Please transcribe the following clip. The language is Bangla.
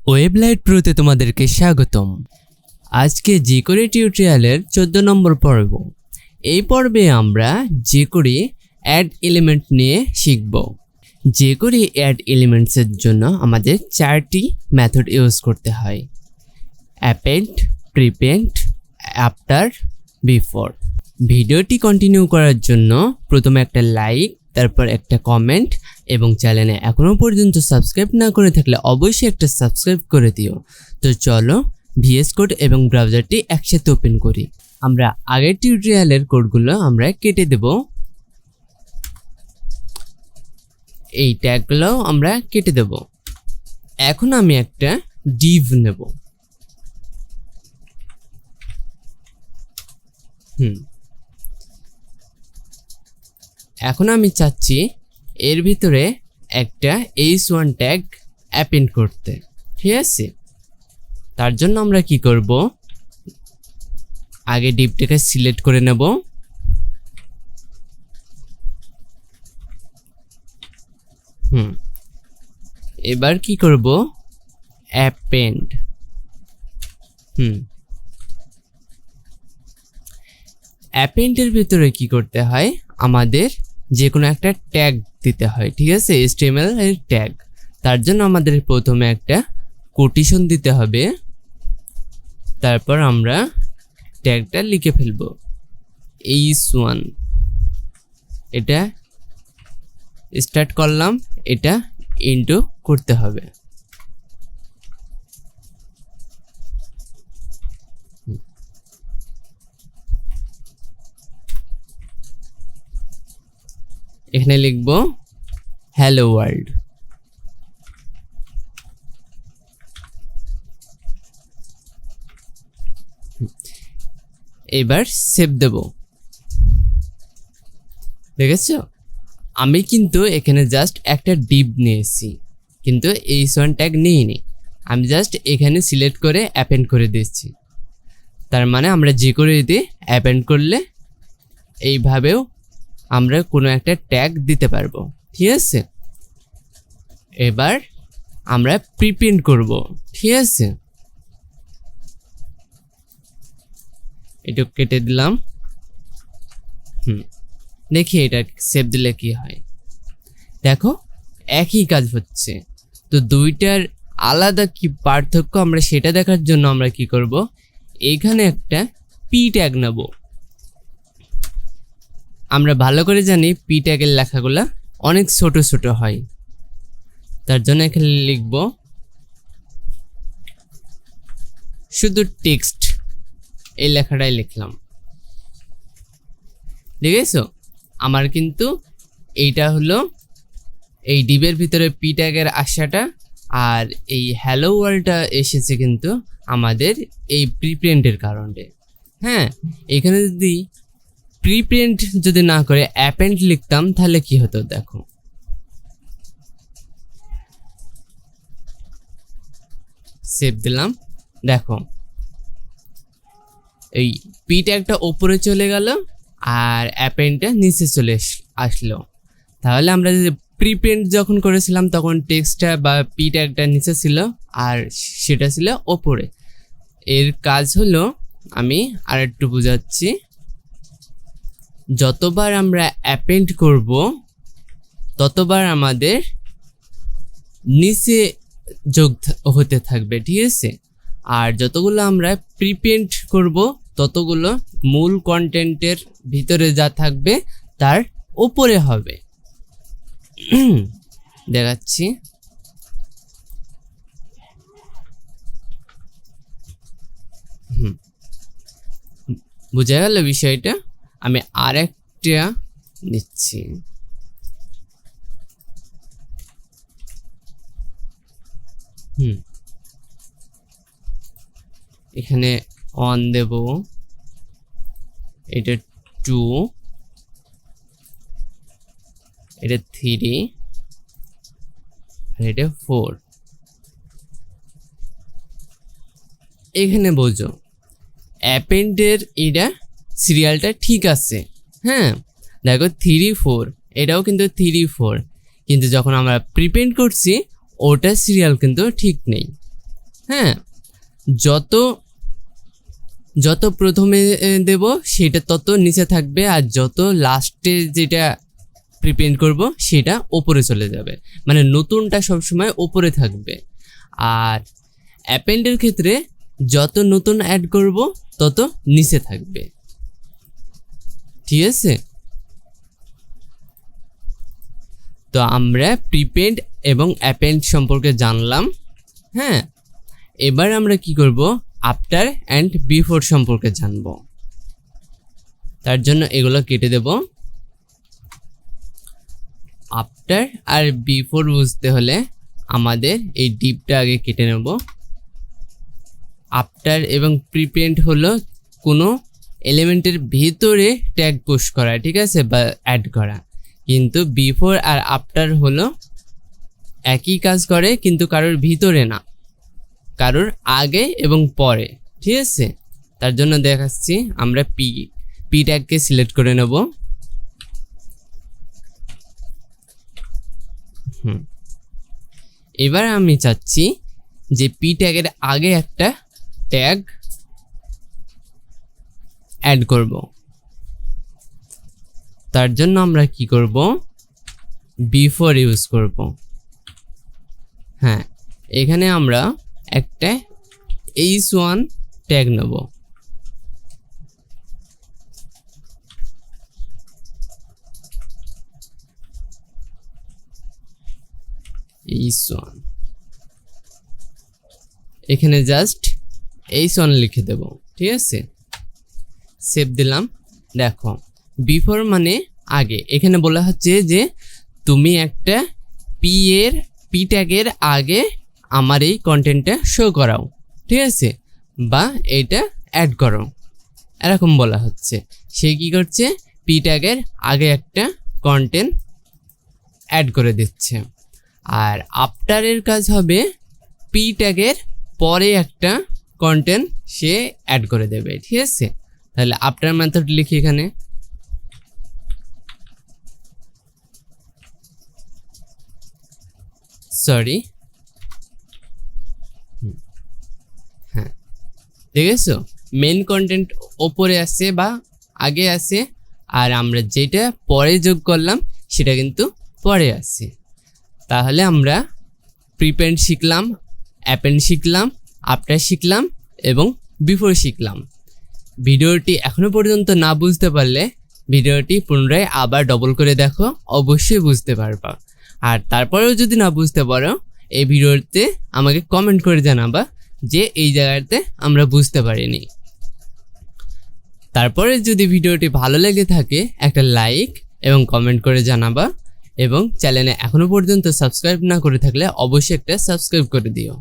ওয়েবলাইট প্রোতে তোমাদেরকে স্বাগতম। আজকে jQuery টিউটোরিয়ালের 14 নম্বর পর্ব। এই পর্বে আমরা jQuery অ্যাড এলিমেন্ট নিয়ে শিখব। jQuery অ্যাড এলিমেন্টসের জন্য আমাদের 4টি মেথড ইউজ করতে হয়: অ্যাপেন্ড, প্রিপেন্ড, আফটার, বিফোর। ভিডিওটি কন্টিনিউ করার জন্য প্রথমে একটা লাইক, তারপর একটা কমেন্ট এবং চ্যানেলে এখনো পর্যন্ত সাবস্ক্রাইব না করে থাকলে অবশ্যই একটা সাবস্ক্রাইব করে দিও। তো চলো ভিএস কোড এবং ব্রাউজারটি একসাথে ওপেন করি। আমরা আগের টিউটোরিয়ালের কোডগুলো আমরা কেটে দেব। এই ট্যাগগুলো আমরা কেটে দেব। এখন আমি একটা ডিভ নেব। এখন আমি চাচ্ছি এর ভিতরে একটা h1 ট্যাগ অ্যাপেন্ড করতে, ঠিক আছে? তার জন্য আমরা কি করব, আগে ডিভটাকে সিলেক্ট করে নেব। এবার কি করব, অ্যাপেন্ড। অ্যাপেন্ডের ভিতরে কি করতে হয়, আমাদের যে কোনো একটা ট্যাগ দিতে হয়, ঠিক আছে? HTML এর ট্যাগ। তার জন্য আমাদের প্রথমে একটা কোটেশন দিতে হবে, তারপর আমরা ট্যাগটা লিখে ফেলব h1। এটা স্টার্ট করলাম, এটা ইনটু করতে হবে। এখানে লিখব হ্যালো ওয়ার্ল্ড। এবার সেভ দেব। দেখেছো, আমি কিন্তু এখানে জাস্ট একটা ডিভ নিয়েছি, কিন্তু h1 ট্যাগ নিইনি। আমি জাস্ট এখানে সিলেক্ট করে অ্যাপেন্ড করে দিচ্ছি। তার মানে আমরা jQuery-তে অ্যাপেন্ড করলে এইভাবেও আমরা কোনো একটা ট্যাগ দিতে পারবো, ঠিক আছে? এবার আমরা প্রিপ্রিন্ট করব, ঠিক আছে? এটা কেটে দিলাম। দেখি এটা সেভ দিলে কি হয়। দেখো একই কাজ হচ্ছে। তো দুইটার আলাদা কি পার্থক্য আমরা সেটা দেখার জন্য আমরা কি করব, এইখানে একটা পি ট্যাগ নেব। আমরা ভালো করে জানি পি ট্যাগের লেখাগুলা অনেক ছোট ছোট হয়। তার জন্য এখানে লিখব শুধু টেক্সট, এই লেখাটাই লিখলাম। দেখেছো, আমার কিন্তু এইটা হলো এই ডিভের ভিতরে পি ট্যাগের আসাটা, আর এই হ্যালো ওয়ার্ল্ডটা এসেছে কিন্তু আমাদের এই প্রিপ্রিন্টের কারণে। হ্যাঁ, এখানে যদি প্রিপ্রিন্ট যদি না করে অ্যাপেন্ড লিখতাম তাহলে কি হতো, দেখো। সেভ দিলাম। দেখো এই পি ট্যাগটা উপরে চলে গেল আর অ্যাপেন্ডটা নিচে চলে আসলো। তাহলে আমরা যদি প্রিপ্রিন্ট যখন করেছিলাম তখন টেক্সটটা বা পি ট্যাগটা নিচে ছিল আর সেটা ছিল ওপরে। এর কাজ হলো, আমি আর একটু বোঝাচ্ছি। যতবার আমরা অ্যাপেন্ড করব ততবার আমাদের নিচে যোগ হতে থাকবে, ঠিক আছে? আর যতগুলো আমরা প্রিপ্রিন্ট করব ততগুলো মূল কন্টেন্টের ভিতরে যা থাকবে তার উপরে হবে। দেখাচ্ছি। বোঝা গেল বিষয়টা? আমি আরেকটা নিচ্ছি। এখানে 1 দেব, এটা 2, এটা 3, আর এটা 4। এখানে বোঝো অ্যাপেন্ডের এটা সিরিয়ালটা ঠিক আছে। হ্যাঁ, দেখো 3, 4, এটাও কিন্তু 3, 4, কিন্তু যখন আমরা প্রিপ্রিন্ট করছি ওটা সিরিয়াল কিন্তু ঠিক নেই। হ্যাঁ, যত প্রথমে দেব সেটা তত নিচে থাকবে, আর যত লাস্টে যেটা প্রিপেন্ড করব সেটা ওপরে চলে যাবে, মানে নতুনটা সবসময় ওপরে থাকবে। আর অ্যাপেন্ডের ক্ষেত্রে যত নতুন অ্যাড করব তত নিচে থাকবে, ঠিক আছে? তো আমরা প্রিপেন্ড এবং অ্যাপেন্ড সম্পর্কে জানলাম। হ্যাঁ, এবার আমরা কি করব, আফটার অ্যান্ড বিফোর সম্পর্কে জানব। তার জন্য এগুলো কেটে দেব। আফটার আর বিফোর বুঝতে হলে আমাদের এই ডিপটা আগে কেটে নেব। আফটার এবং প্রিপেন্ড হলো কোনো এলিমেন্টের ভিতরে ট্যাগ পুশ করা, ঠিক আছে, বা অ্যাড করা। কিন্তু বিফোর আর আফটার হলো একই কাজ করে, কিন্তু কারোর ভিতরে না, কারোর আগে এবং পরে, ঠিক আছে? তার জন্য দেখাচ্ছি, আমরা পি ট্যাগকে সিলেক্ট করে নেব। এবার আমি চাচ্ছি যে পি ট্যাগের আগে একটা ট্যাগ অ্যাড করব। তার জন্য আমরা কি করব, বিফোর ইউজ করব। হ্যাঁ, এখানে আমরা একটা h1 ট্যাগ নেব। h1 এখানে জাস্ট h1 লিখে দেব, ঠিক আছে? সেভ দিলাম। দেখো, বিফোর মানে আগে, এখানে বলা হচ্ছে যে তুমি একটা পি ট্যাগের আগে আমার এই কন্টেন্টটা শো করাও, ঠিক আছে, বা এইটা অ্যাড করো, এরকম বলা হচ্ছে। সে কি করছে, পি ট্যাগের আগে একটা কন্টেন্ট অ্যাড করে দিচ্ছে। আর আফটারের কাজ হবে পি ট্যাগের পরে একটা কন্টেন্ট সে অ্যাড করে দেবে, ঠিক আছে? তাহলে আফটার মেথড লিখি এখানে। সরি, হ্যাঁ, দেখেছো, মেন কন্টেন্ট ওপরে আসছে বা আগে আসে, আর আমরা যেটা পরে যোগ করলাম সেটা কিন্তু পরে আসছে। তাহলে আমরা প্রিপেন্ড শিখলাম, অ্যাপেন্ড শিখলাম, আফটার শিখলাম এবং বিফোর শিখলাম। ভিডিওটি এখনো পর্যন্ত না বুঝতে পারলে ভিডিওটি পুনরায় আবার ডবল করে দেখো, অবশ্যই বুঝতে পারবা। আর তারপরেও যদি না বুঝতে পারো, এই ভিডিওতে আমাকে কমেন্ট করে জানাবা যে এই জায়গাতে আমরা বুঝতে পারিনি। তারপরে যদি ভিডিওটি ভালো লেগে থাকে একটা লাইক এবং কমেন্ট করে জানাবা, এবং চ্যানেলে এখনো পর্যন্ত সাবস্ক্রাইব না করে থাকলে অবশ্যই একটা সাবস্ক্রাইব করে দিও।